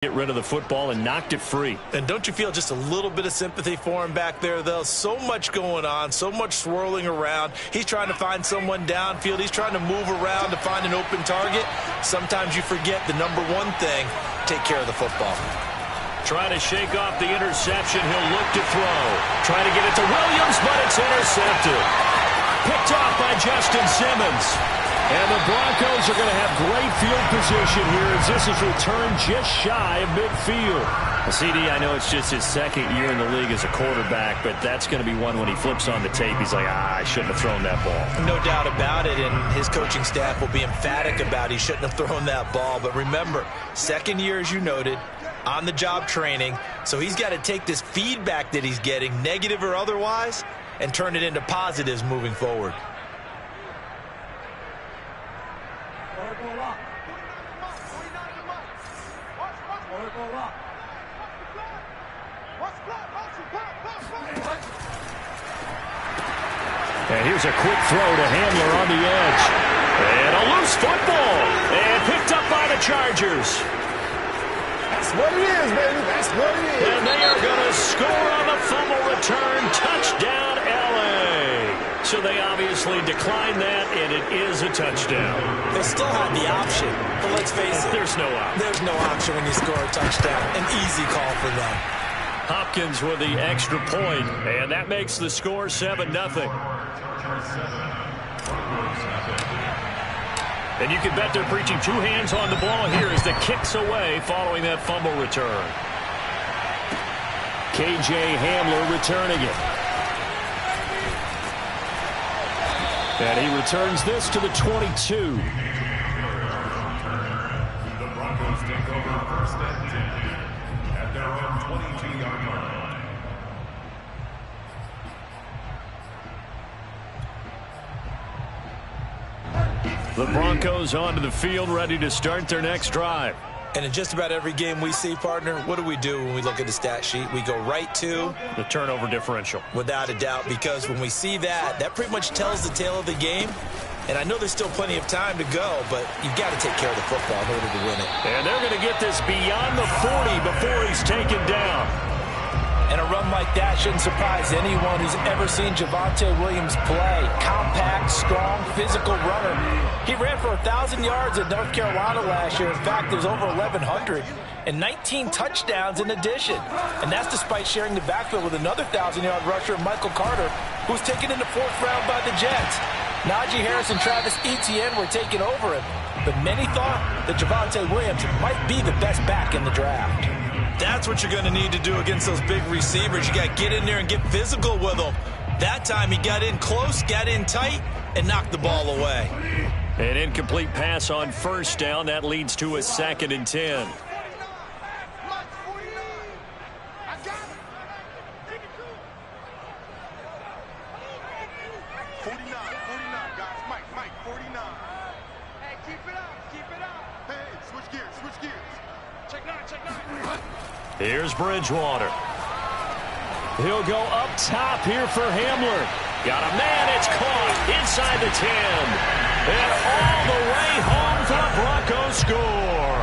Get rid of the football and knocked it free. And don't you feel just a little bit of sympathy for him back there, though? So much going on, so much swirling around. He's trying to find someone downfield. He's trying to move around to find an open target. Sometimes you forget the number one thing, take care of the football. Trying to shake off the interception. He'll look to throw. Trying to get it to Williams, but it's intercepted. Picked off by Justin Simmons. And the Broncos are going to have great field position here as this is returned just shy of midfield. Well, CD, I know it's just his second year in the league as a quarterback, but that's going to be one when he flips on the tape. He's like, I shouldn't have thrown that ball. No doubt about it, and his coaching staff will be emphatic about he shouldn't have thrown that ball. But remember, second year, as you noted, on-the-job training, so he's got to take this feedback that he's getting, negative or otherwise, and turn it into positives moving forward. And here's a quick throw to Hamler on the edge. And a loose football. And picked up by the Chargers. That's what it is, baby. That's what it is. And they are going to score on the fumble return. Touchdown, L.A. So they obviously declined that, and it is a touchdown. They still had the option, but let's face it. There's no option. There's no option when you score a touchdown. An easy call for them. Hopkins with the extra point, and that makes the score 7-0. And you can bet they're preaching two hands on the ball here as the kick's away following that fumble return. K.J. Hamler returning it. And he returns this to the 22. The Broncos take over first and 10 at their own 22-yard line. The Broncos onto the field, ready to start their next drive. And in just about every game we see, partner, what do we do when we look at the stat sheet? We go right to the turnover differential. Without a doubt, because when we see that, that pretty much tells the tale of the game. And I know there's still plenty of time to go, but you've got to take care of the football in order to win it. And they're going to get this beyond the 40 before he's taken down. And a run like that shouldn't surprise anyone who's ever seen Javonte Williams play. Compact, strong, physical runner. He ran for 1,000 yards at North Carolina last year. In fact, there's over 1,100 and 19 touchdowns in addition. And that's despite sharing the backfield with another 1,000-yard rusher, Michael Carter, who was taken in the 4th round by the Jets. Najee Harris and Travis Etienne were taking over him. But many thought that Javonte Williams might be the best back in the draft. That's what you're going to need to do against those big receivers. You got to get in there and get physical with them. That time he got in close, got in tight, and knocked the ball away. An incomplete pass on first down. That leads to a 2nd and 10. Here's Bridgewater. He'll go up top here for Hamler. Got a man, it's caught inside the 10. And all the way home for the Broncos score.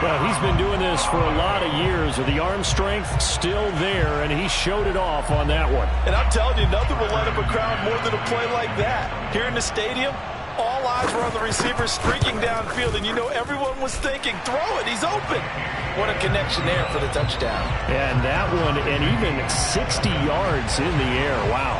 Well, he's been doing this for a lot of years with the arm strength still there, and he showed it off on that one. And I'm telling you, nothing will let up a crowd more than a play like that. Here in the stadium, all eyes were on the receiver streaking downfield, and you know everyone was thinking, throw it, he's open. What a connection there for the touchdown. And that one, and even 60 yards in the air. Wow.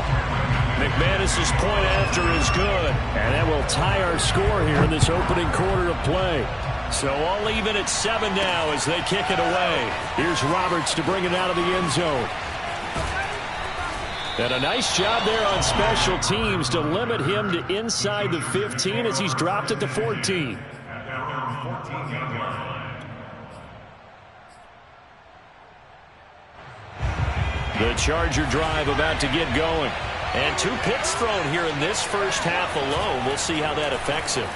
McManus's point after is good. And that will tie our score here in this opening quarter of play. So all even at 7 now as they kick it away. Here's Roberts to bring it out of the end zone. And a nice job there on special teams to limit him to inside the 15 as he's dropped at the 14. The Charger drive about to get going. And 2 picks thrown here in this first half alone. We'll see how that affects him.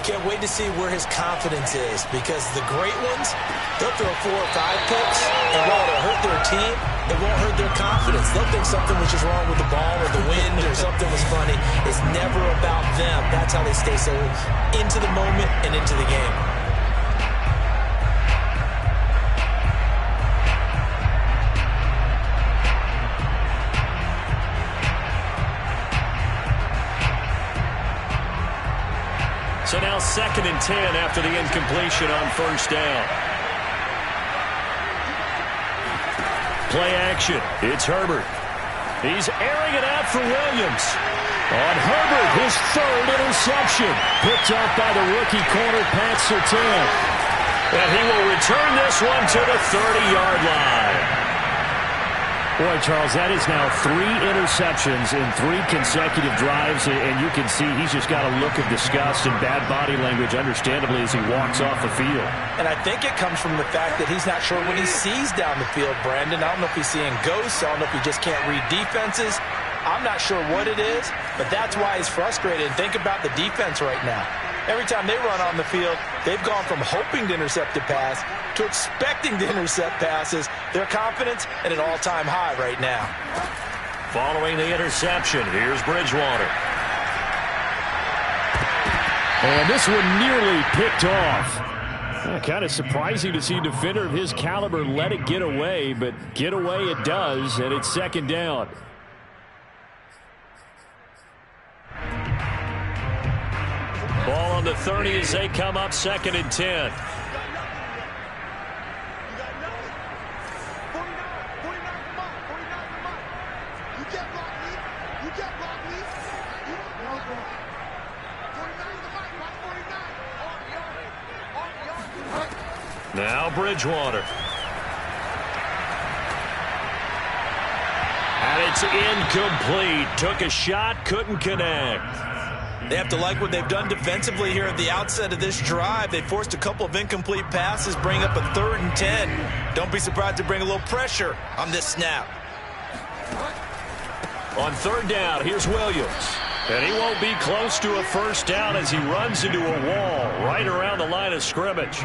Can't wait to see where his confidence is, because the great ones, they'll throw 4 or 5 picks, and while it'll hurt their team, it won't hurt their confidence. They'll think something was just wrong with the ball or the wind or something was funny. It's never about them. That's how they stay so into the moment and into the game. 2nd and 10 after the incompletion on first down. Play action. It's Herbert. He's airing it out for Williams. On Herbert, his 3rd interception. Picked off by the rookie corner, Pat Surtain. And he will return this one to the 30-yard line. Boy, Charles, that is now 3 interceptions in 3 consecutive drives, and you can see he's just got a look of disgust and bad body language, understandably, as he walks off the field. And I think it comes from the fact that he's not sure when he sees down the field, Brandon. I don't know if he's seeing ghosts. I don't know if he just can't read defenses. I'm not sure what it is, but that's why he's frustrated. And think about the defense right now. Every time they run on the field, they've gone from hoping to intercept a pass to expecting to intercept passes. Their confidence at an all-time high right now. Following the interception, here's Bridgewater. And this one nearly picked off. Kind of surprising to see a defender of his caliber let it get away, but get away it does, and it's 2nd down. Ball on the 30 as they come up 2nd and 10. Now Bridgewater. And it's incomplete. Took a shot, couldn't connect. They have to like what they've done defensively here at the outset of this drive. They forced a couple of incomplete passes, bring up a 3rd and 10. Don't be surprised to bring a little pressure on this snap. On 3rd down, here's Williams. And he won't be close to a first down as he runs into a wall right around the line of scrimmage.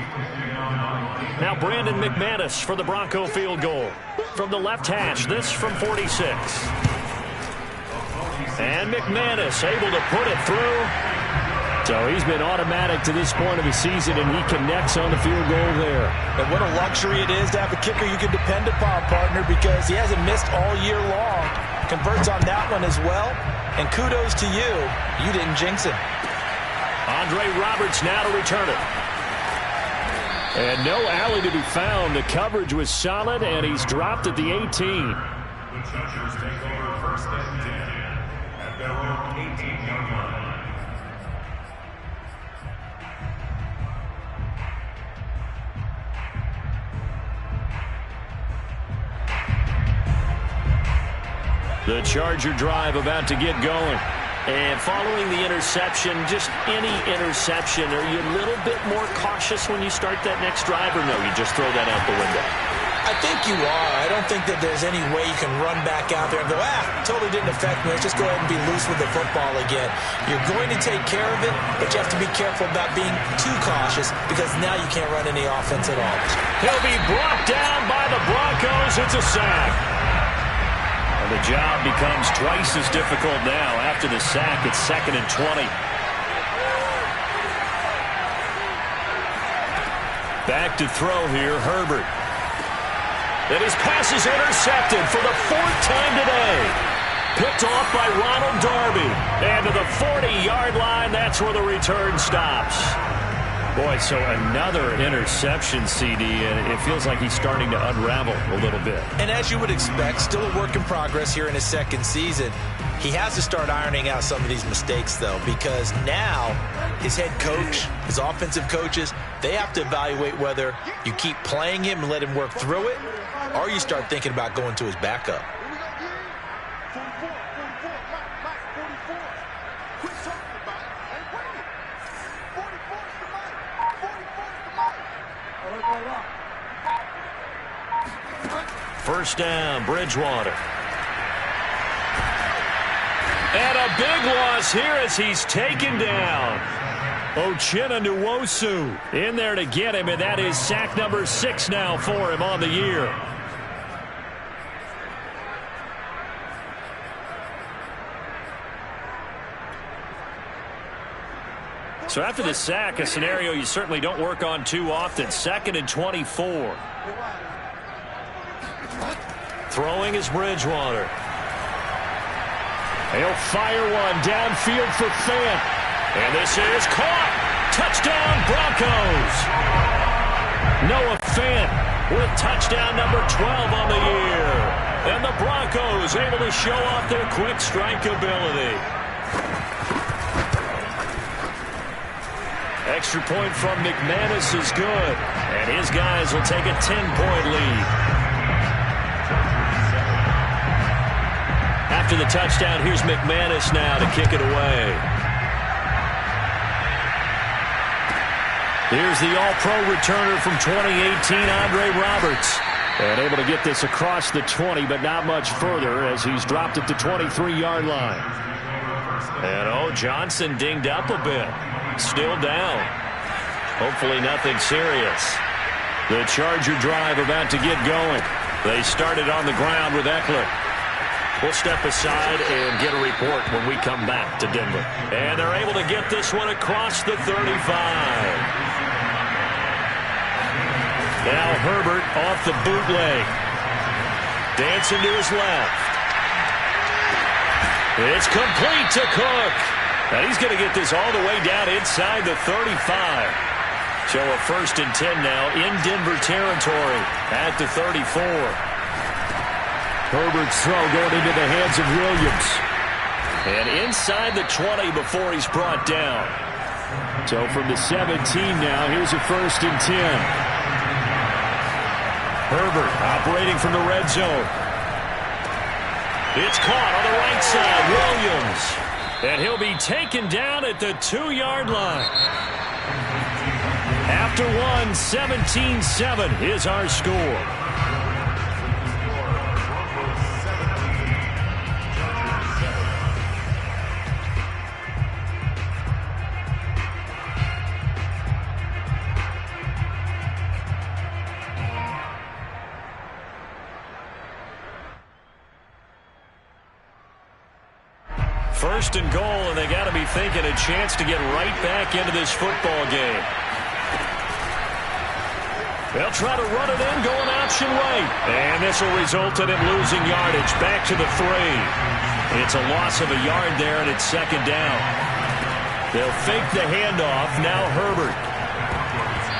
Now Brandon McManus for the Bronco field goal. From the left hash, this from 46. And McManus able to put it through. So he's been automatic to this point of the season, and he connects on the field goal there. And what a luxury it is to have a kicker you can depend upon, partner, because he hasn't missed all year long. Converts on that one as well. And kudos to you. You didn't jinx him. Andre Roberts now to return it. And no alley to be found. The coverage was solid, and he's dropped at the 18. The Chargers take over 1st and 10 at their own 18-yard line. The Charger drive about to get going. And following the interception, just any interception, are you a little bit more cautious when you start that next drive, or no, you just throw that out the window? I think you are. I don't think that there's any way you can run back out there and go, totally didn't affect me. Let's just go ahead and be loose with the football again. You're going to take care of it, but you have to be careful about being too cautious because now you can't run any offense at all. He'll be brought down by the Broncos. It's a sack. And the job becomes twice as difficult now. After the sack, it's 2nd and 20. Back to throw here, Herbert. And his pass is intercepted for the 4th time today. Picked off by Ronald Darby. And to the 40-yard line, that's where the return stops. Boy, so another interception, CD, and it feels like he's starting to unravel a little bit. And as you would expect, still a work in progress here in his 2nd season. He has to start ironing out some of these mistakes, though, because now his head coach, his offensive coaches, they have to evaluate whether you keep playing him and let him work through it, or you start thinking about going to his backup. First down, Bridgewater. And a big loss here as he's taken down. Uchenna Nwosu in there to get him, and that is sack number 6 now for him on the year. So after the sack, a scenario you certainly don't work on too often. 2nd and 24. Throwing is Bridgewater. He'll fire one downfield for Fant. And this is caught. touchdown Broncos. Noah Fant with touchdown number 12 on the year. And the Broncos able to show off their quick strike ability. Extra point from McManus is good. And his guys will take a 10-point lead. After the touchdown, here's McManus now to kick it away. Here's the All-Pro returner from 2018, Andre Roberts. And able to get this across the 20, but not much further as he's dropped at the 23-yard line. And, Johnson dinged up a bit. Still down. Hopefully nothing serious. The Charger drive about to get going. They started on the ground with Eckler. We'll step aside and get a report when we come back to Denver. And they're able to get this one across the 35. Now Herbert off the bootleg. Dancing to his left. It's complete to Cook. And he's going to get this all the way down inside the 35. So a 1st and 10 now in Denver territory at the 34. Herbert's throw going into the hands of Williams. And inside the 20 before he's brought down. So from the 17 now, here's a 1st and 10. Herbert operating from the red zone. It's caught on the right side. Williams. And he'll be taken down at the 2-yard line. After one, 17-7 is our score. First and goal, and they got to be thinking a chance to get right back into this football game. They'll try to run it in, going option right. And this will result in him losing yardage back to the 3. It's a loss of a yard there, and it's 2nd down. They'll fake the handoff. Now Herbert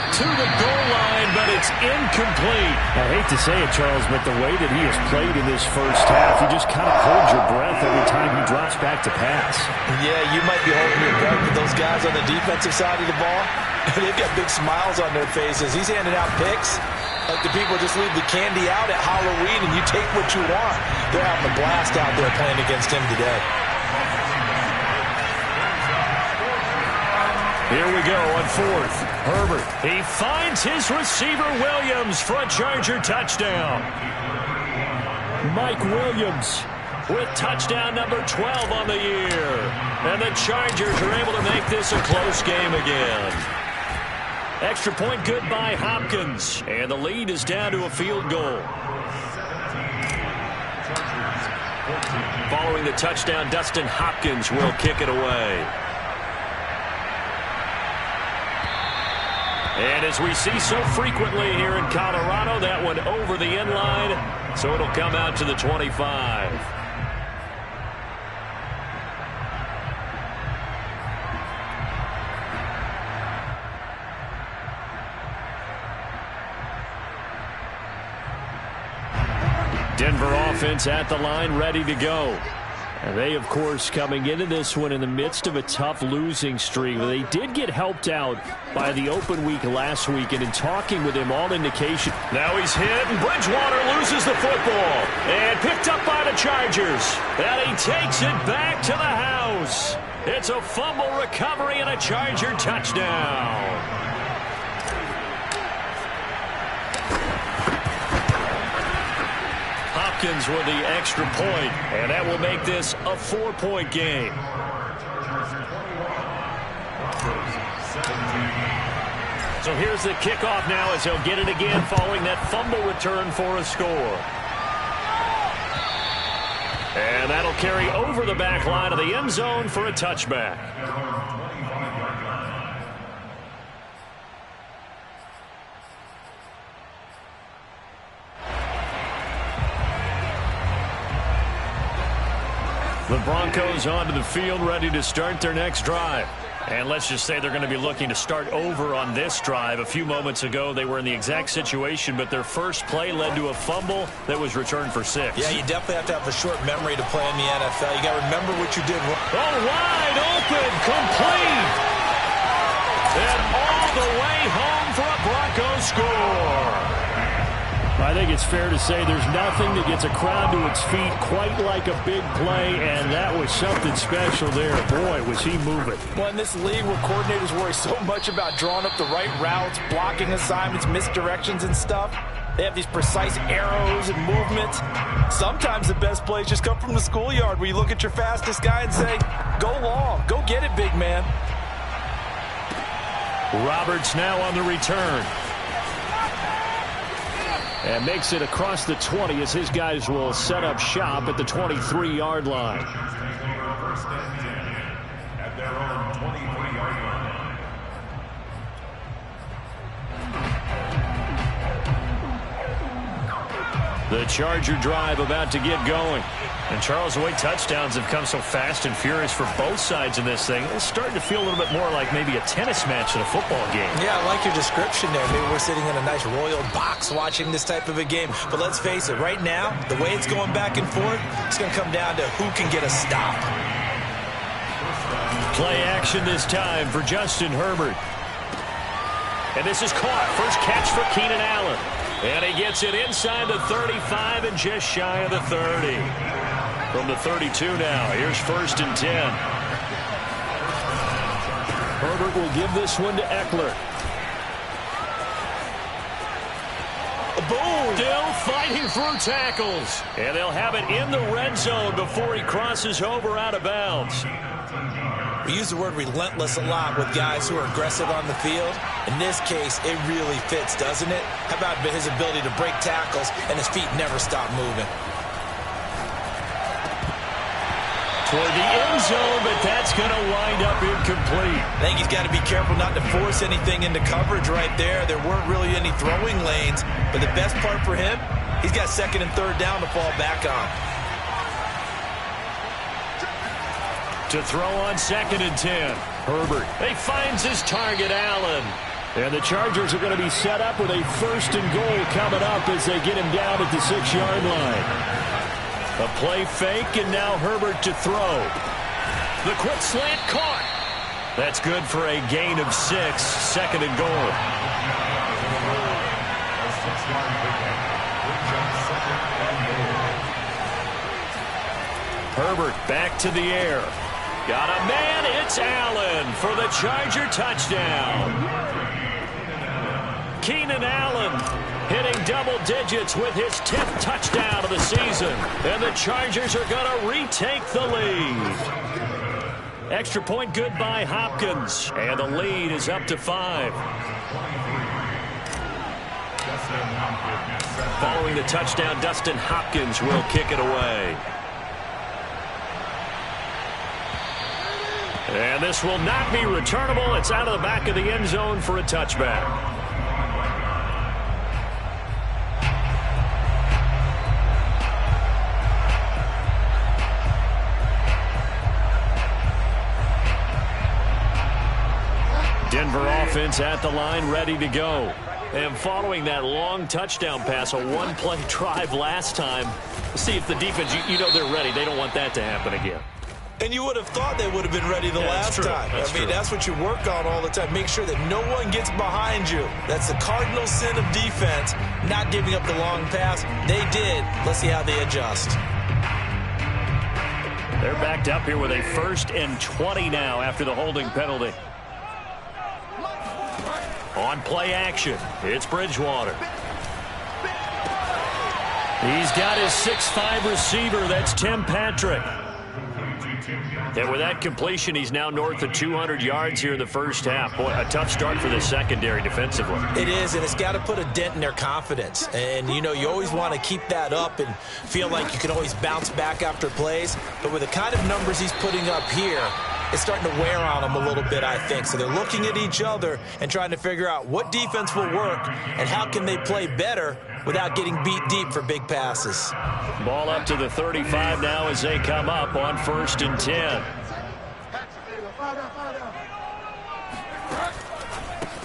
to the goal line, but it's incomplete. I hate to say it, Charles, but the way that he has played in this first half, you just kind of hold your breath every time he drops back to pass. Yeah, you might be holding your breath, but those guys on the defensive side of the ball, they've got big smiles on their faces. He's handing out picks like the people just leave the candy out at Halloween and you take what you want. They're having a blast out there playing against him today. Here we go on 4th. Herbert. He finds his receiver Williams for a Charger touchdown. Mike Williams with touchdown number 12 on the year. And the Chargers are able to make this a close game again. Extra point good by Hopkins. And the lead is down to a field goal. Following the touchdown, Dustin Hopkins will kick it away. And as we see so frequently here in Colorado, that one over the end line, so it'll come out to the 25. Denver offense at the line, ready to go. And they, of course, coming into this one in the midst of a tough losing streak. They did get helped out by the open week last week, and in talking with him, all indication. Now he's hit, and Bridgewater loses the football. And picked up by the Chargers. And he takes it back to the house. It's a fumble recovery and a Charger touchdown. Hopkins with the extra point, and that will make this a 4-point game. So here's the kickoff now as he'll get it again following that fumble return for a score. And that'll carry over the back line of the end zone for a touchback. The Broncos onto the field, ready to start their next drive. And let's just say they're going to be looking to start over on this drive. A few moments ago, they were in the exact situation, but their first play led to a fumble that was returned for 6. Yeah, you definitely have to have a short memory to play in the NFL. You got to remember what you did wrong. Oh, wide open, complete. And all the way home for a Broncos score. I think it's fair to say there's nothing that gets a crowd to its feet quite like a big play, and that was something special there. Boy, was he moving. Well, in this league where coordinators worry so much about drawing up the right routes, blocking assignments, misdirections and stuff, they have these precise arrows and movements. Sometimes the best plays just come from the schoolyard where you look at your fastest guy and say, go long, go get it, big man. Roberts now on the return. And makes it across the 20 as his guys will set up shop at the 23-yard line. At their own 23-yard line. The Charger drive about to get going. And Charles, the way touchdowns have come so fast and furious for both sides in this thing, it's starting to feel a little bit more like maybe a tennis match in a football game. Yeah, I like your description there. Maybe we're sitting in a nice royal box watching this type of a game. But let's face it, right now, the way it's going back and forth, it's going to come down to who can get a stop. Play action this time for Justin Herbert. And this is caught. First catch for Keenan Allen. And he gets it inside the 35 and just shy of the 30. From the 32 now, here's 1st and 10. Herbert will give this one to Eckler. Boom! Still fighting through tackles. And they'll have it in the red zone before he crosses over out of bounds. We use the word relentless a lot with guys who are aggressive on the field. In this case, it really fits, doesn't it? How about his ability to break tackles and his feet never stop moving? Toward the end zone, but that's going to wind up incomplete. I think he's got to be careful not to force anything into coverage right there. There weren't really any throwing lanes, but the best part for him, he's got 2nd and 3rd down to fall back on. To throw on 2nd and 10. Herbert. He finds his target, Allen. And the Chargers are going to be set up with a 1st and goal coming up as they get him down at the 6-yard line. A play fake, and now Herbert to throw. The quick slant caught. That's good for a gain of 6. 2nd and goal. Herbert back to the air. Got a man. It's Allen for the Charger touchdown. Keenan Allen hitting double digits with his 10th touchdown of the season. And the Chargers are going to retake the lead. Extra point good by Hopkins. And the lead is up to 5. Following the touchdown, Dustin Hopkins will kick it away. And this will not be returnable. It's out of the back of the end zone for a touchback. Denver offense at the line, ready to go. And following that long touchdown pass, a one-play drive last time, see if the defense, you know they're ready. They don't want that to happen again. And you would have thought they would have been ready the last time. I mean, that's what you work on all the time. Make sure that no one gets behind you. That's the cardinal sin of defense, not giving up the long pass. They did. Let's see how they adjust. They're backed up here with a 1st and 20 now after the holding penalty. On play action, it's Bridgewater. He's got his 6'5" receiver. That's Tim Patrick. And with that completion, he's now north of 200 yards here in the first half. Boy, a tough start for the secondary defensively. It is, and it's got to put a dent in their confidence. And, you know, you always want to keep that up and feel like you can always bounce back after plays. But with the kind of numbers he's putting up here, it's starting to wear on them a little bit, I think. So they're looking at each other and trying to figure out what defense will work and how can they play better without getting beat deep for big passes. Ball up to the 35 now as they come up on 1st and 10.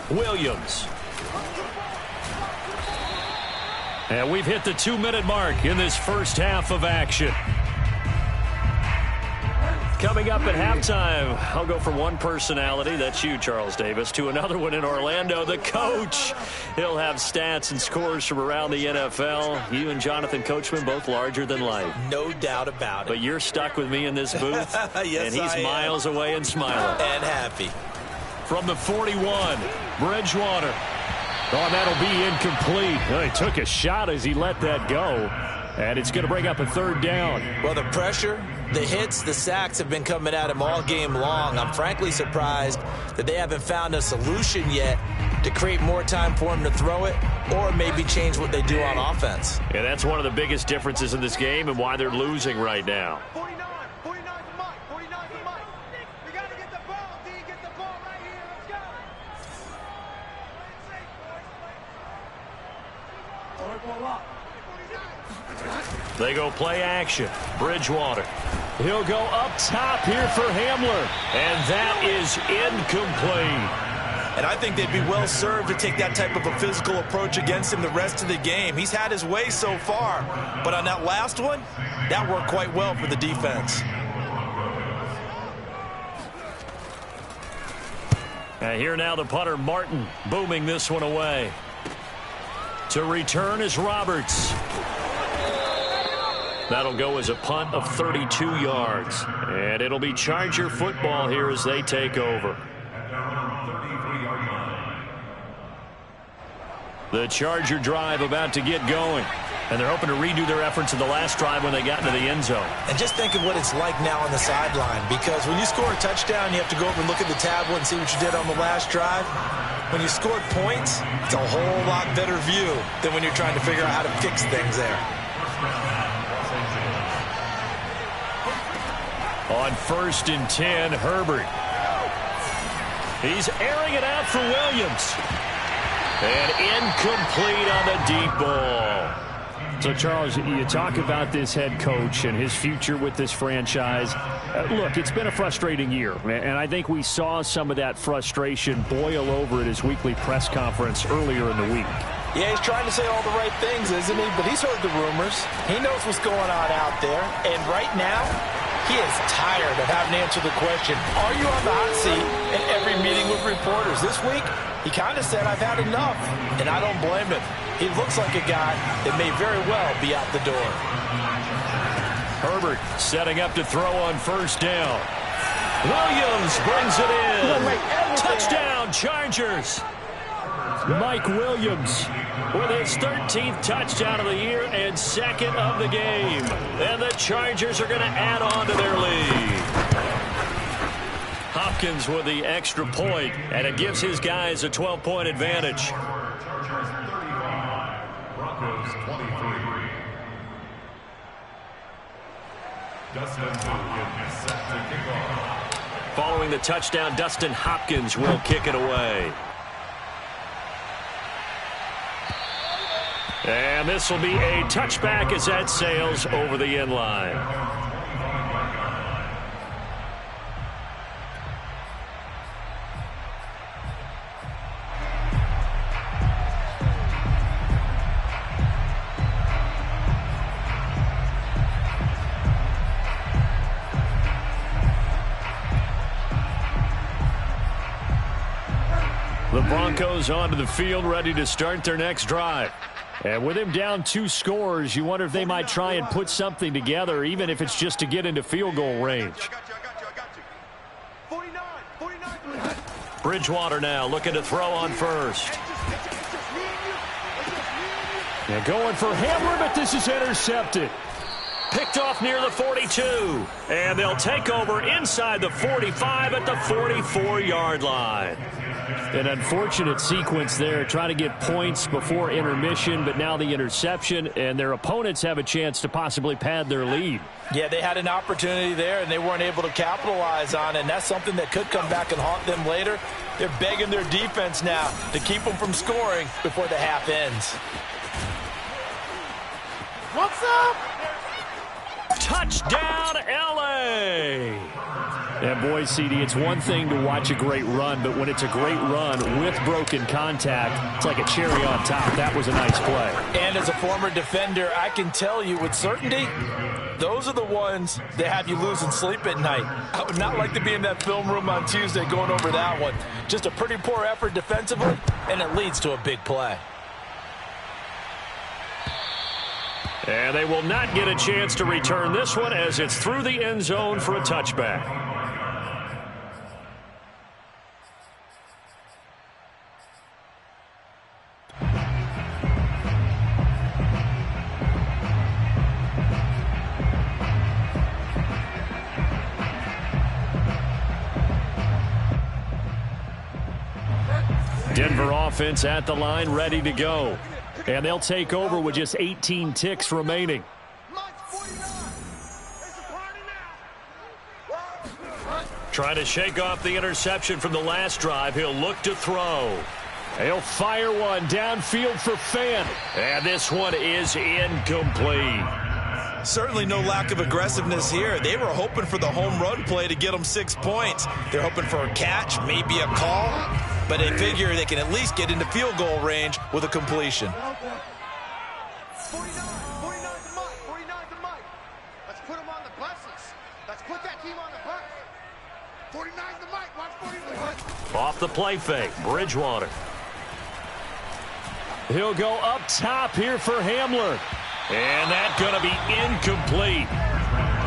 Williams. And we've hit the 2-minute mark in this first half of action. Coming up at halftime, I'll go from one personality, that's you, Charles Davis, to another one in Orlando, the coach. He'll have stats and scores from around the NFL. You and Jonathan Coachman, both larger than life. No doubt about it. But you're stuck with me in this booth, yes, and he's miles away and smiling. And happy. From the 41, Bridgewater. Oh, that'll be incomplete. He took a shot as he let that go, and it's going to bring up a third down. Well, the pressure, the hits, the sacks have been coming at him all game long. I'm frankly surprised that they haven't found a solution yet to create more time for him to throw it or maybe change what they do on offense. And that's one of the biggest differences in this game and why they're losing right now. 49 for Mike. 49 for Mike. We got to get the ball, D. Get the ball right here. Let's go. They go play action. Bridgewater. He'll go up top here for Hamler. And that is incomplete. And I think they'd be well served to take that type of a physical approach against him the rest of the game. He's had his way so far. But on that last one, that worked quite well for the defense. And here now the punter, Martin, booming this one away. To return is Roberts. That'll go as a punt of 32 yards. And it'll be Charger football here as they take over. The Charger drive about to get going. And they're hoping to redo their efforts in the last drive when they got into the end zone. And just think of what it's like now on the sideline. Because when you score a touchdown, you have to go over and look at the tablet and see what you did on the last drive. When you scored points, it's a whole lot better view than when you're trying to figure out how to fix things there. On 1st and 10, Herbert. He's airing it out for Williams. And incomplete on the deep ball. So, Charles, you talk about this head coach and his future with this franchise. Look, it's been a frustrating year, and I think we saw some of that frustration boil over at his weekly press conference earlier in the week. Yeah, he's trying to say all the right things, isn't he? But he's heard the rumors. He knows what's going on out there. And right now, he is tired of having to answer the question, are you on the hot seat in every meeting with reporters? This week, he kind of said, I've had enough. And I don't blame him. He looks like a guy that may very well be out the door. Herbert setting up to throw on 1st down. Williams brings it in. Touchdown, Chargers. Mike Williams with his 13th touchdown of the year and 2nd of the game. And the Chargers are going to add on to their lead. Hopkins with the extra point, and it gives his guys a 12-point advantage. Chargers 35, Broncos 23. Dustin Hopkins set to kick off. Following the touchdown, Dustin Hopkins will kick it away. And this will be a touchback as that sails over the end line. The Broncos onto the field, ready to start their next drive. And with him down 2 scores, you wonder if they might try and put something together, even if it's just to get into field goal range. I got you. Bridgewater now looking to throw on 1st. And going for Hamler, but this is intercepted. Picked off near the 42. And they'll take over inside the 45 at the 44-yard line. An unfortunate sequence there, trying to get points before intermission, but now the interception, and their opponents have a chance to possibly pad their lead. Yeah, they had an opportunity there, and they weren't able to capitalize on it, and that's something that could come back and haunt them later. They're begging their defense now to keep them from scoring before the half ends. What's up? Touchdown, L.A. And boy, CD, it's one thing to watch a great run, but when it's a great run with broken contact, it's like a cherry on top. That was a nice play. And as a former defender, I can tell you with certainty, those are the ones that have you losing sleep at night. I would not like to be in that film room on Tuesday going over that one. Just a pretty poor effort defensively, and it leads to a big play. And they will not get a chance to return this one as it's through the end zone for a touchback. Denver offense at the line, ready to go. And they'll take over with just 18 ticks remaining. Trying to shake off the interception from the last drive. He'll look to throw. He'll fire one downfield for Fant. And this one is incomplete. Certainly no lack of aggressiveness here. They were hoping for the home run play to get them 6 points. They're hoping for a catch, maybe a call, but they figure they can at least get into field goal range with a completion. 49's the Mike. 49's the Mike. Let's put him on the buses. Let's put that team on the bus. 49's the Mike. Watch 49. Off the play fake, Bridgewater. He'll go up top here for Hamler. And that's going to be incomplete.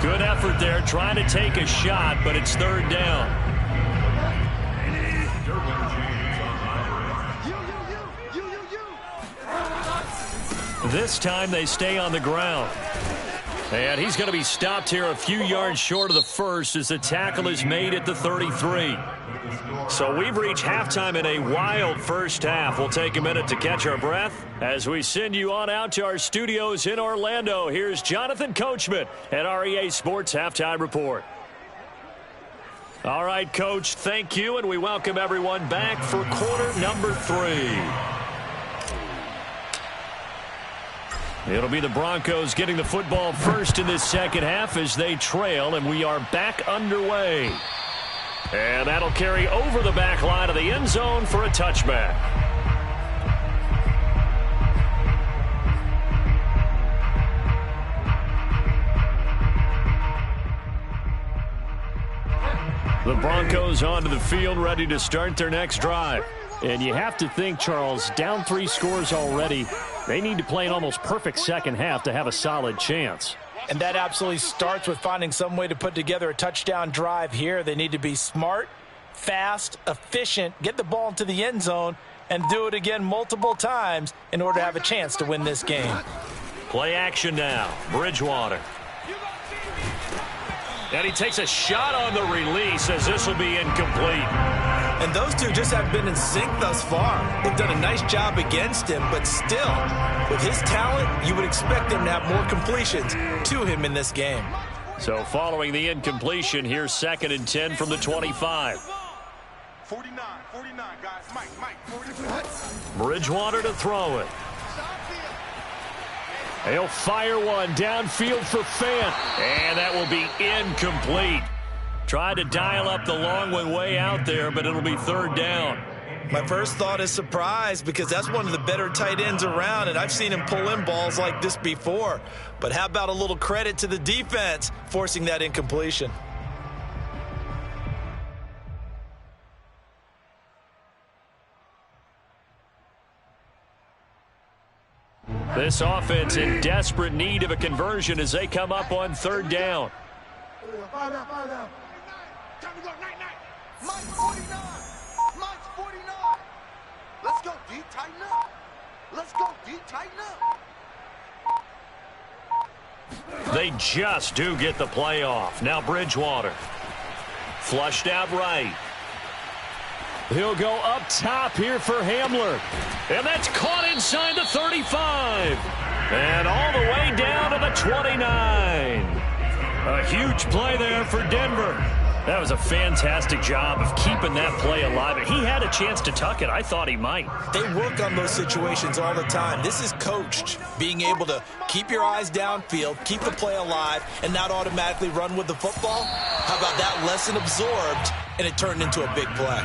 Good effort there, trying to take a shot, but it's third down. This time they stay on the ground. And he's going to be stopped here a few yards short of the first as the tackle is made at the 33. So we've reached halftime in a wild first half. We'll take a minute to catch our breath as we send you on out to our studios in Orlando. Here's Jonathan Coachman at REA Sports Halftime Report. All right, Coach, thank you, and we welcome everyone back for quarter number 3. It'll be the Broncos getting the football first in this second half as they trail, and we are back underway. And that'll carry over the back line of the end zone for a touchback. The Broncos onto the field, ready to start their next drive. And you have to think, Charles, down 3 scores already. They need to play an almost perfect second half to have a solid chance. And that absolutely starts with finding some way to put together a touchdown drive here. They need to be smart, fast, efficient, get the ball into the end zone, and do it again multiple times in order to have a chance to win this game. Play action now. Bridgewater. And he takes a shot on the release as this will be incomplete. And those two just have been in sync thus far. They've done a nice job against him, but still, with his talent, you would expect him to have more completions to him in this game. So following the incompletion, here's 2nd and 10 from the 25. 49, guys. Mike, 49. Bridgewater to throw it. He'll fire one downfield for Fant. And that will be incomplete. Tried to dial up the long one way out there, but it'll be third down. My first thought is surprise because that's one of the better tight ends around, and I've seen him pull in balls like this before. But how about a little credit to the defense forcing that incompletion? This offense in desperate need of a conversion as they come up on third down. Time to go, night. Mike 49. Mike's 49. Let's go deep, tighten up. Let's go deep, tighten up. They just do get the play off. Now Bridgewater. Flushed out right. He'll go up top here for Hamler. And that's caught inside the 35. And all the way down to the 29. A huge play there for Denver. That was a fantastic job of keeping that play alive. He had a chance to tuck it. I thought he might. They work on those situations all the time. This is coached, being able to keep your eyes downfield, keep the play alive, and not automatically run with the football. How about that lesson absorbed, and it turned into a big play?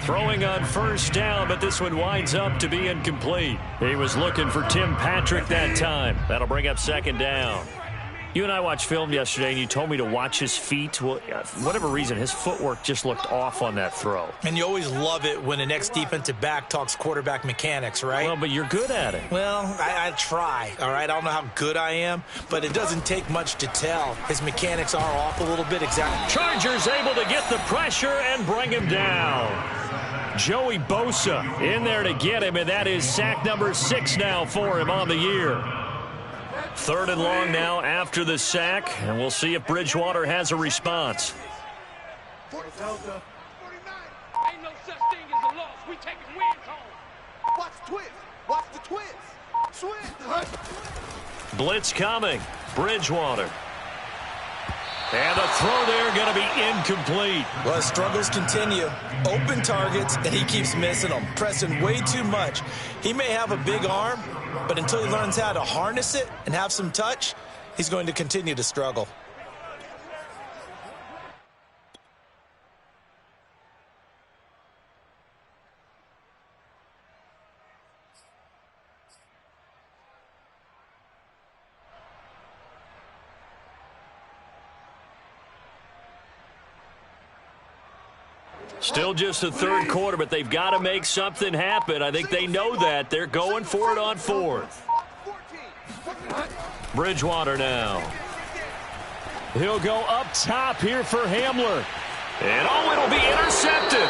Throwing on first down, but this one winds up to be incomplete. He was looking for Tim Patrick that time. That'll bring up second down. You and I watched film yesterday, and you told me to watch his feet. Well, for whatever reason, his footwork just looked off on that throw. And you always love it when the next defensive back talks quarterback mechanics, right? Well, but you're good at it. Well, I try, all right? I don't know how good I am, but it doesn't take much to tell. His mechanics are off a little bit, exactly. Chargers able to get the pressure and bring him down. Joey Bosa in there to get him, and that is sack number 6 now for him on the year. 3rd and long now after the sack, and we'll see if Bridgewater has a response. 49. Ain't no such thing as a loss. We taking wins home. Watch the twist. Watch the twist. Switch. Blitz coming. Bridgewater. And the throw there going to be incomplete. Well, struggles continue. Open targets, and he keeps missing them, pressing way too much. He may have a big arm, but until he learns how to harness it and have some touch, he's going to continue to struggle. Still just the 3rd quarter, but they've got to make something happen. I think they know that. They're going for it on 4th. Bridgewater now. He'll go up top here for Hamler. And it'll be intercepted.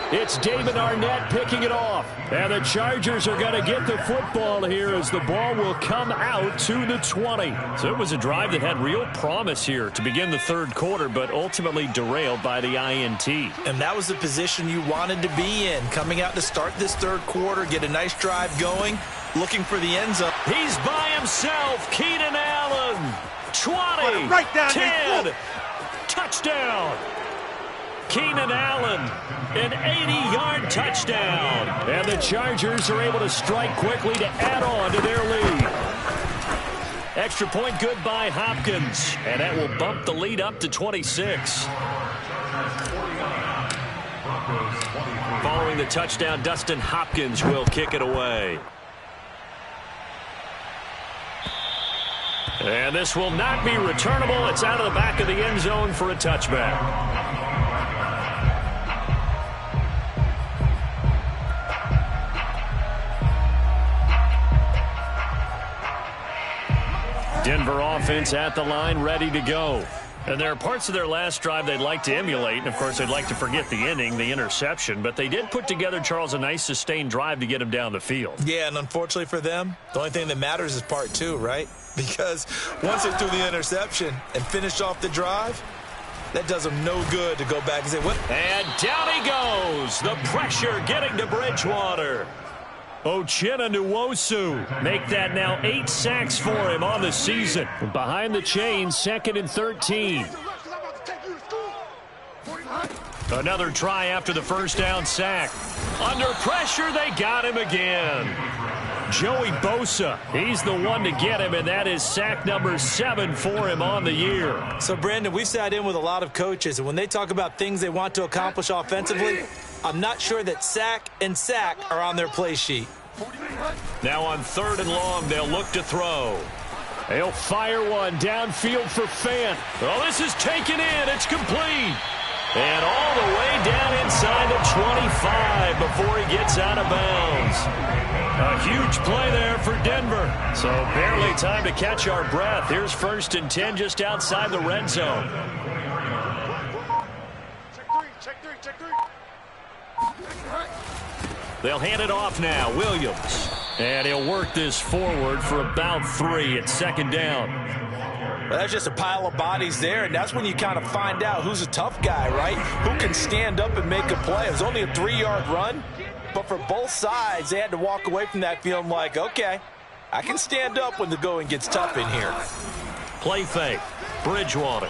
It's Damon Arnett picking it off. And the Chargers are going to get the football here as the ball will come out to the 20. So it was a drive that had real promise here to begin the 3rd quarter, but ultimately derailed by the INT. And that was the position you wanted to be in, coming out to start this 3rd quarter, get a nice drive going, looking for the end zone. He's by himself. Keenan Allen. 20. Right down 10. Touchdown. Keenan Allen, an 80-yard touchdown. And the Chargers are able to strike quickly to add on to their lead. Extra point good by Hopkins. And that will bump the lead up to 26. Following the touchdown, Dustin Hopkins will kick it away. And this will not be returnable. It's out of the back of the end zone for a touchback. Denver offense at the line, ready to go. And there are parts of their last drive they'd like to emulate. And, of course, they'd like to forget the inning, the interception. But they did put together, Charles, a nice sustained drive to get him down the field. Yeah, and unfortunately for them, the only thing that matters is part 2, right? Because once they threw the interception and finished off the drive, that does them no good to go back and say, what? And down he goes. The pressure getting to Bridgewater. Uchenna Nwosu make that now 8 sacks for him on the season. Behind the chains, 2nd and 13. Another try after the first down sack. Under pressure, they got him again. Joey Bosa, he's the one to get him, and that is sack number 7 for him on the year. So, Brandon, we've sat in with a lot of coaches, and when they talk about things they want to accomplish offensively, I'm not sure that sack and sack are on their play sheet. Now on 3rd and long, they'll look to throw. They'll fire one downfield for Fant. Oh, this is taken in. It's complete. And all the way down inside the 25 before he gets out of bounds. A huge play there for Denver. So barely time to catch our breath. Here's 1st and 10 just outside the red zone. Check three. They'll hand it off now. Williams. And he'll work this forward for about 3 at 2nd down. Well, that's just a pile of bodies there, and that's when you kind of find out who's a tough guy, right? Who can stand up and make a play. It was only a 3-yard run, but for both sides, they had to walk away from that feeling like, okay, I can stand up when the going gets tough in here. Play fake. Bridgewater.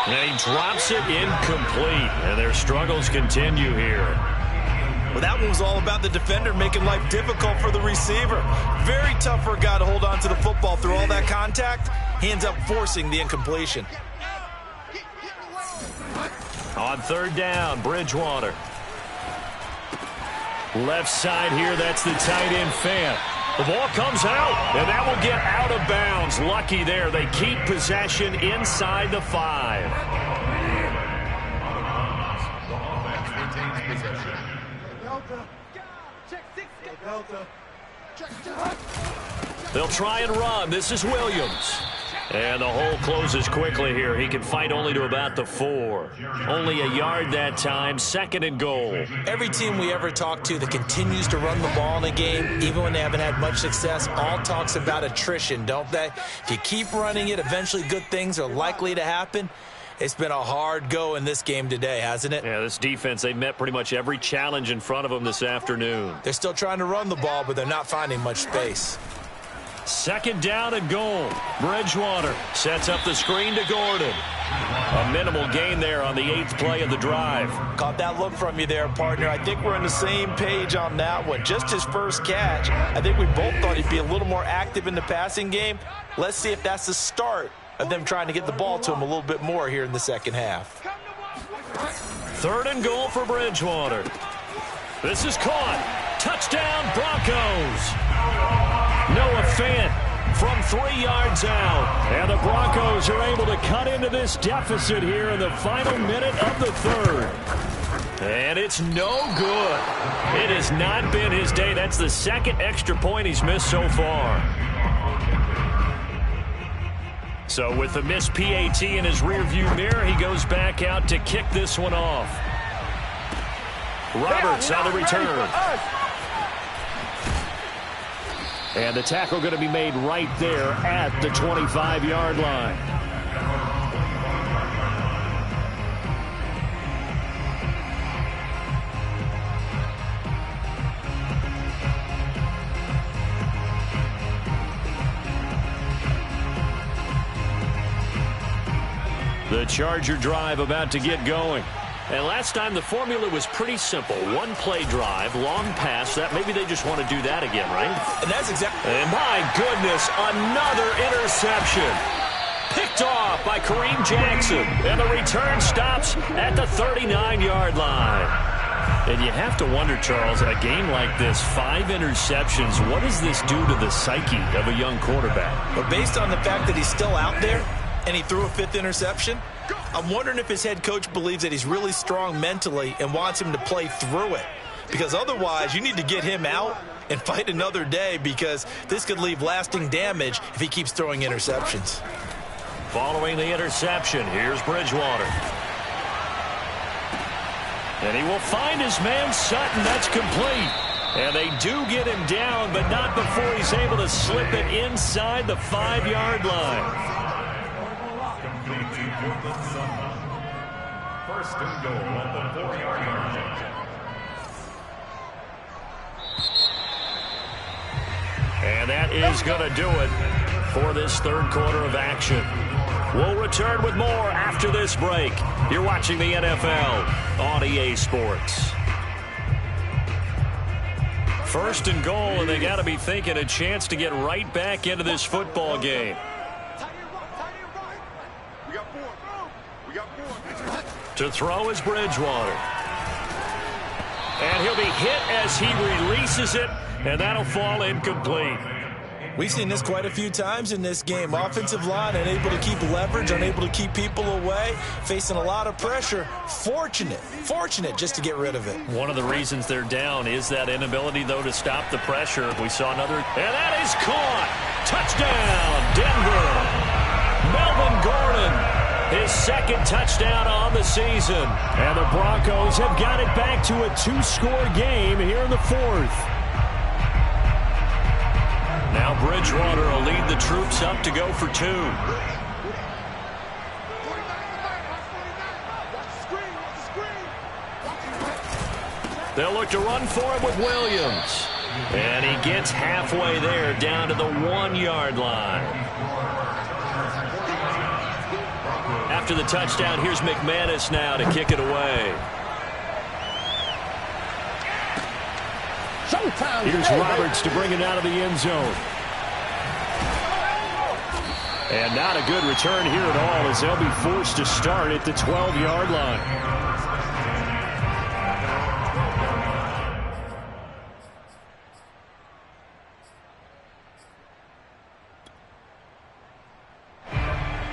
And he drops it incomplete. And their struggles continue here. Well, that one was all about the defender making life difficult for the receiver. Very tough for a guy to hold on to the football through all that contact. He ends up forcing the incompletion. On third down, Bridgewater. Left side here, that's the tight end Fant. The ball comes out, and that will get out of bounds. Lucky there. They keep possession inside the 5. They'll try and run. This is Williams. And the hole closes quickly here. He can fight only to about the 4. Only a yard that time. 2nd and goal. Every team we ever talk to that continues to run the ball in a game, even when they haven't had much success, all talks about attrition, don't they? If you keep running it, eventually good things are likely to happen. It's been a hard go in this game today, hasn't it? Yeah, this defense, they've met pretty much every challenge in front of them this afternoon. They're still trying to run the ball, but they're not finding much space. 2nd down and goal. Bridgewater sets up the screen to Gordon. A minimal gain there on the 8th play of the drive. Caught that look from you there, partner. I think we're on the same page on that one. Just his first catch. I think we both thought he'd be a little more active in the passing game. Let's see if that's the start of them trying to get the ball to him a little bit more here in the second half. 3rd and goal for Bridgewater. This is caught. Touchdown, Broncos. Noah Fant from 3 yards out. And the Broncos are able to cut into this deficit here in the final minute of the 3rd. And it's no good. It has not been his day. That's the 2nd extra point he's missed so far. So with the missed PAT in his rearview mirror, he goes back out to kick this one off. Roberts on the return. And the tackle going to be made right there at the 25-yard line. The Charger drive about to get going. And last time the formula was pretty simple. 1-play drive, long pass. That maybe they just want to do that again, right? And that's exactly. And my goodness, another interception. Picked off by Kareem Jackson. And the return stops at the 39-yard line. And you have to wonder, Charles, a game like this, 5 interceptions, what does this do to the psyche of a young quarterback? But based on the fact that he's still out there and he threw a 5th interception, I'm wondering if his head coach believes that he's really strong mentally and wants him to play through it. Because otherwise, you need to get him out and fight another day, because this could leave lasting damage if he keeps throwing interceptions. Following the interception, here's Bridgewater. And he will find his man Sutton. That's complete. And they do get him down, but not before he's able to slip it inside the 5-yard line. First and goal at the 4-yard line. And that is going to do it for this 3rd quarter of action. We'll return with more after this break. You're watching the NFL on EA Sports. First and goal, and they got to be thinking a chance to get right back into this football game. To throw is Bridgewater. And he'll be hit as he releases it, and that'll fall incomplete. We've seen this quite a few times in this game. Offensive line unable to keep leverage, unable to keep people away, facing a lot of pressure. Fortunate just to get rid of it. One of the reasons they're down is that inability, though, to stop the pressure. We saw another, and that is caught. Touchdown, Denver. Melvin Gordon. His 2nd touchdown on the season. And the Broncos have got it back to a 2-score game here in the 4th. Now Bridgewater will lead the troops up to go for 2. They'll look to run for it with Williams. And he gets halfway there, down to the 1-yard line. After the touchdown, here's McManus now to kick it away. Here's Roberts to bring it out of the end zone. And not a good return here at all, as they'll be forced to start at the 12-yard line.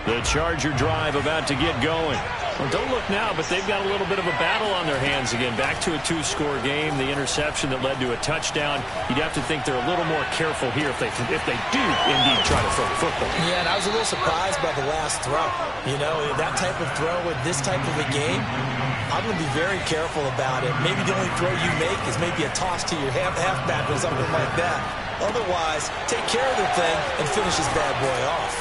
The Charger drive about to get going. Well, don't look now, but they've got a little bit of a battle on their hands again. Back to a 2-score game. The interception that led to a touchdown. You'd have to think they're a little more careful here if they do indeed try to throw the football. Yeah, and I was a little surprised by the last throw. You know, that type of throw with this type of a game, I'm going to be very careful about it. Maybe the only throw you make is maybe a toss to your halfback or something like that. Otherwise, take care of the thing and finish this bad boy off.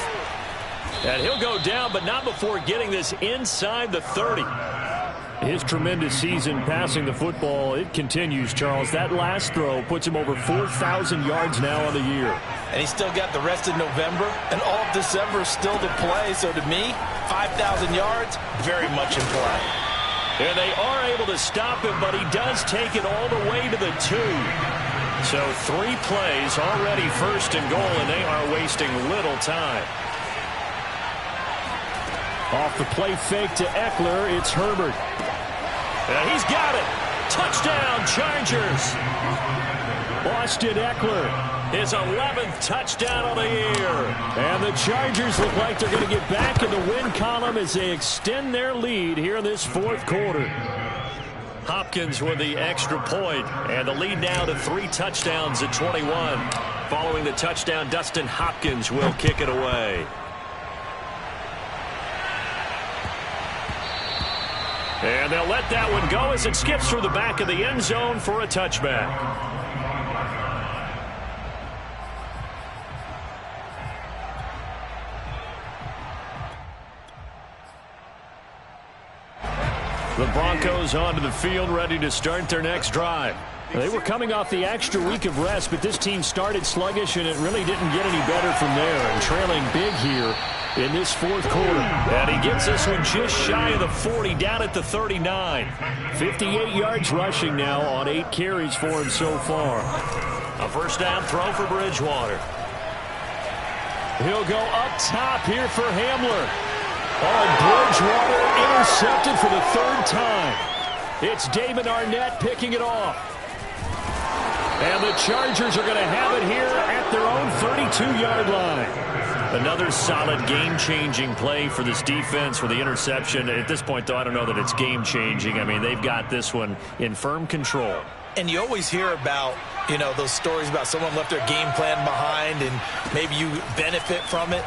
And he'll go down, but not before getting this inside the 30. His tremendous season passing the football, it continues, Charles. That last throw puts him over 4,000 yards now on the year. And he's still got the rest of November and all of December still to play. So to me, 5,000 yards, very much in play. And they are able to stop him, but he does take it all the way to the 2. So 3 plays already first and goal, and they are wasting little time. Off the play fake to Eckler, it's Herbert. And he's got it. Touchdown, Chargers. Austin Eckler. His 11th touchdown of the year. And the Chargers look like they're going to get back in the win column as they extend their lead here in this fourth quarter. Hopkins with the extra point, and the lead now to 3 touchdowns at 21. Following the touchdown, Dustin Hopkins will kick it away. And they'll let that one go as it skips through the back of the end zone for a touchback. The Broncos onto the field, ready to start their next drive. They were coming off the extra week of rest, but this team started sluggish, and it really didn't get any better from there. And trailing big here in this fourth quarter. And he gets this one just shy of the 40, down at the 39. 58 yards rushing now on 8 carries for him so far. A first down throw for Bridgewater. He'll go up top here for Hamler. Oh, Bridgewater intercepted for the 3rd time. It's Damon Arnett picking it off. And the Chargers are going to have it here at their own 32-yard line. Another solid game-changing play for this defense with the interception. At this point, though, I don't know that it's game-changing. I mean, they've got this one in firm control. And you always hear about, you know, those stories about someone left their game plan behind and maybe you benefit from it.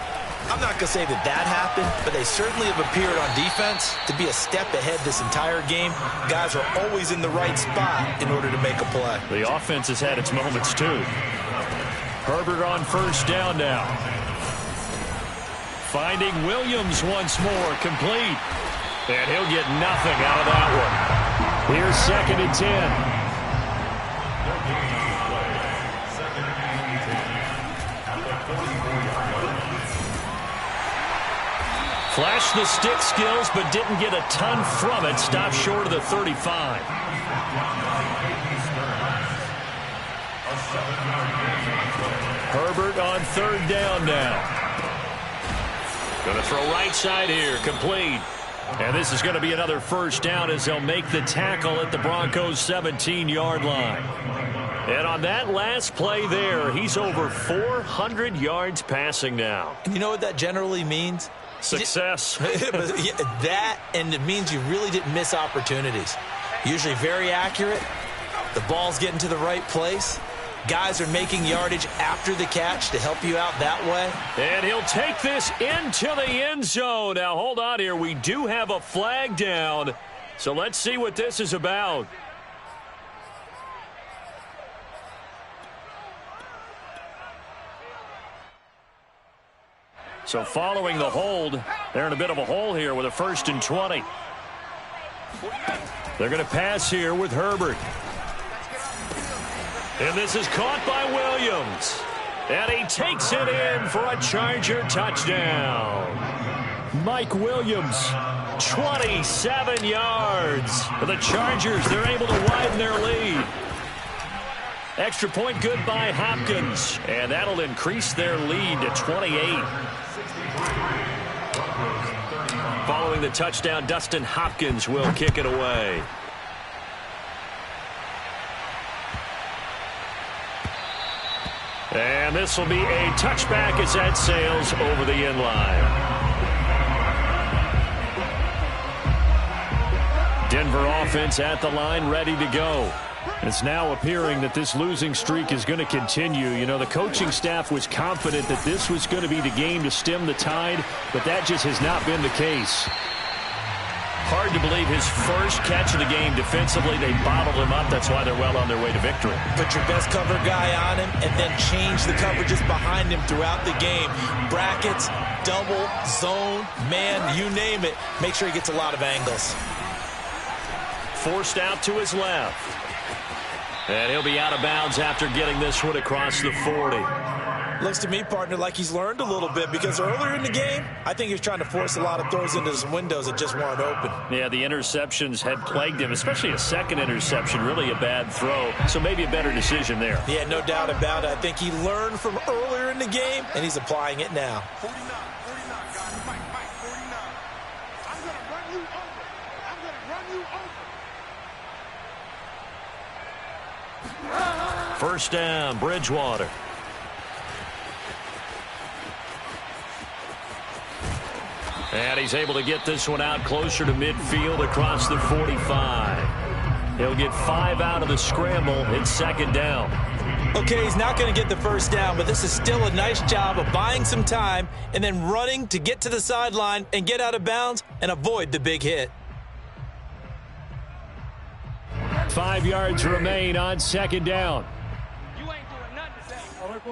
I'm not going to say that that happened, but they certainly have appeared on defense to be a step ahead this entire game. Guys are always in the right spot in order to make a play. The offense has had its moments, too. Herbert on first down now. Finding Williams once more, complete. And he'll get nothing out of that one. Here's 2nd and 10. Flashed the stick skills, but didn't get a ton from it. Stopped short of the 35. Herbert on 3rd down now. Going to throw right side here, complete. And this is going to be another first down as they'll make the tackle at the Broncos' 17-yard line. And on that last play there, he's over 400 yards passing now. And you know what that generally means? Success. That, and it means you really didn't miss opportunities. Usually very accurate. The ball's getting to the right place. Guys are making yardage after the catch to help you out that way. And he'll take this into the end zone. Now, hold on here. We do have a flag down. So let's see what this is about. So following the hold, they're in a bit of a hole here with a 1st and 20. They're going to pass here with Herbert. And this is caught by Williams. And he takes it in for a Charger touchdown. Mike Williams, 27 yards. For the Chargers, they're able to widen their lead. Extra point good by Hopkins, and that'll increase their lead to 28. Following the touchdown, Dustin Hopkins will kick it away. And this will be a touchback as that sails over the end line. Denver offense at the line, ready to go. It's now appearing that this losing streak is going to continue. You know, the coaching staff was confident that this was going to be the game to stem the tide, but that just has not been the case. Hard to believe his first catch of the game defensively. They bottled him up. That's why they're well on their way to victory. Put your best cover guy on him and then change the coverages behind him throughout the game. Brackets, double, zone, man, you name it. Make sure he gets a lot of angles. Forced out to his left. And he'll be out of bounds after getting this one across the 40. Looks to me, partner, like he's learned a little bit because earlier in the game, I think he was trying to force a lot of throws into some windows that just weren't open. Yeah, the interceptions had plagued him, especially a second interception, really a bad throw. So maybe a better decision there. Yeah, no doubt about it. I think he learned from earlier in the game, and he's applying it now. 49, got it. Mike, 49. I'm going to run you over. I'm going to run you over. First down, Bridgewater. And he's able to get this one out closer to midfield across the 45. He'll get 5 out of the scramble. It's second down. Okay, he's not going to get the first down, but this is still a nice job of buying some time and then running to get to the sideline and get out of bounds and avoid the big hit. 5 yards remain on second down. You ain't doing nothing today. You ain't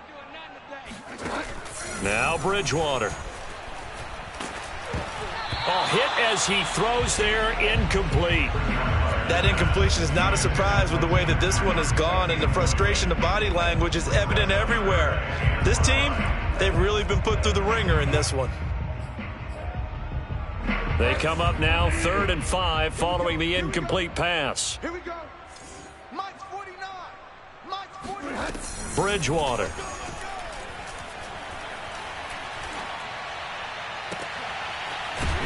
doing nothing today. Now Bridgewater. Oh, hit as he throws there, incomplete. That incompletion is not a surprise with the way that this one has gone, and the frustration, the body language is evident everywhere. This team, they've really been put through the ringer in this one. They come up now 3rd and 5 following the incomplete pass. Here we go. Mike's 49. Mike's 49. Bridgewater.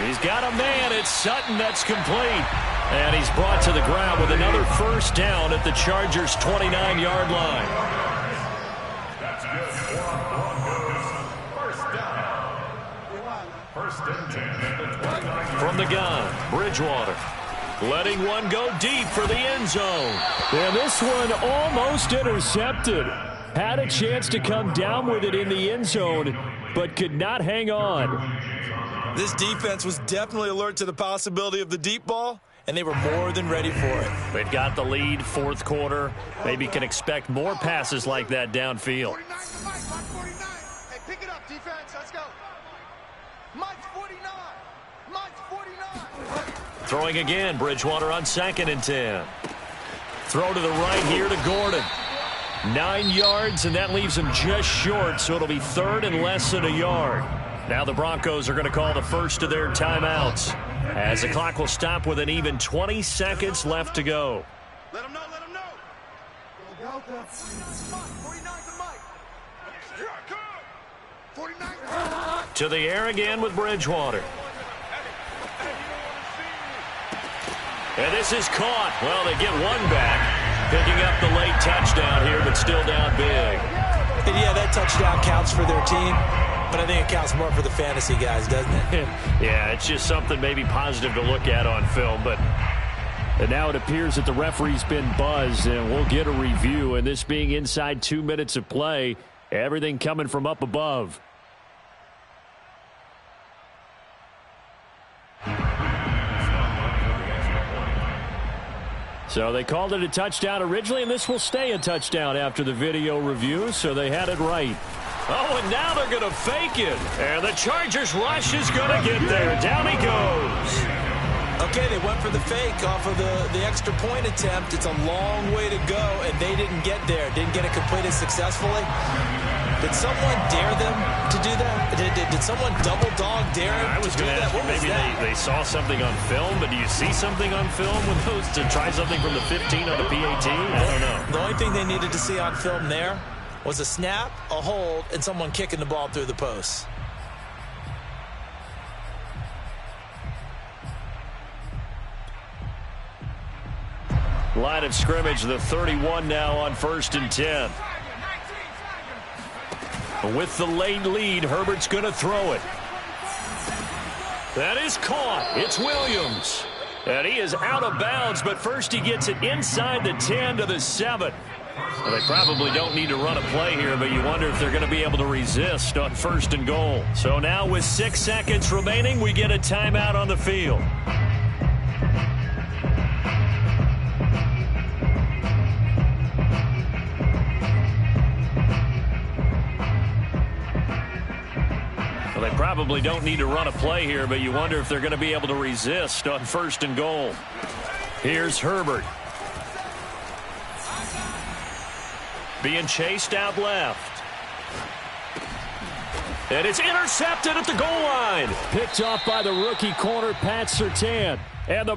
He's got a man. It's Sutton that's complete. And he's brought to the ground with another first down at the Chargers' 29-yard line. That's good. First and 10 at the 29. From the gun, Bridgewater. Letting one go deep for the end zone. And this one almost intercepted. Had a chance to come down with it in the end zone, but could not hang on. This defense was definitely alert to the possibility of the deep ball, and they were more than ready for it. They've got the lead, fourth quarter. Maybe can expect more passes like that downfield. 49 to Mike. Mike 49. Hey, pick it up, defense. Let's go. Mike's 49. Mike's 49. Throwing again, Bridgewater on 2nd and 10. Throw to the right here to Gordon. 9 yards, and that leaves him just short, so it'll be 3rd and less than a yard. Now the Broncos are going to call the first of their timeouts, as the clock will stop with an even 20 seconds left to go. Let him know. Let him know. Go, 49 to Mike. Here I come. 49 To the air again with Bridgewater. And this is caught. Well, they get one back, picking up the late touchdown here, but still down big. And yeah, that touchdown counts for their team, but I think it counts more for the fantasy guys, doesn't it? Yeah, it's just something maybe positive to look at on film, but and now it appears that the referee's been buzzed, and we'll get a review, and this being inside 2 minutes of play, everything coming from up above. So they called it a touchdown originally, and this will stay a touchdown after the video review, so they had it right. Oh, and now they're going to fake it. And the Chargers rush is going to get there. Down he goes. Okay, they went for the fake off of the extra point attempt. It's a long way to go, and they didn't get there. Didn't get it completed successfully. Did someone dare them to do that? Did someone double dog dare them I was to do going to that? ask you, What was maybe that? they saw something on film, but do you see something on film with those to try something from the 15 on the PAT? I don't know. The only thing they needed to see on film there was a snap, a hold, and someone kicking the ball through the post. Line of scrimmage, the 31 now on 1st and 10. With the late lead, Herbert's going to throw it. That is caught. It's Williams. And he is out of bounds, but first he gets it inside the 10 to the 7. Well, they probably don't need to run a play here, but you wonder if they're going to be able to resist on 1st and goal. So now with 6 seconds remaining, we get a timeout on the field. Well, they probably don't need to run a play here, but you wonder if they're going to be able to resist on 1st and goal. Here's Herbert. Being chased out left. And it's intercepted at the goal line. Picked off by the rookie corner, Pat Surtain. And the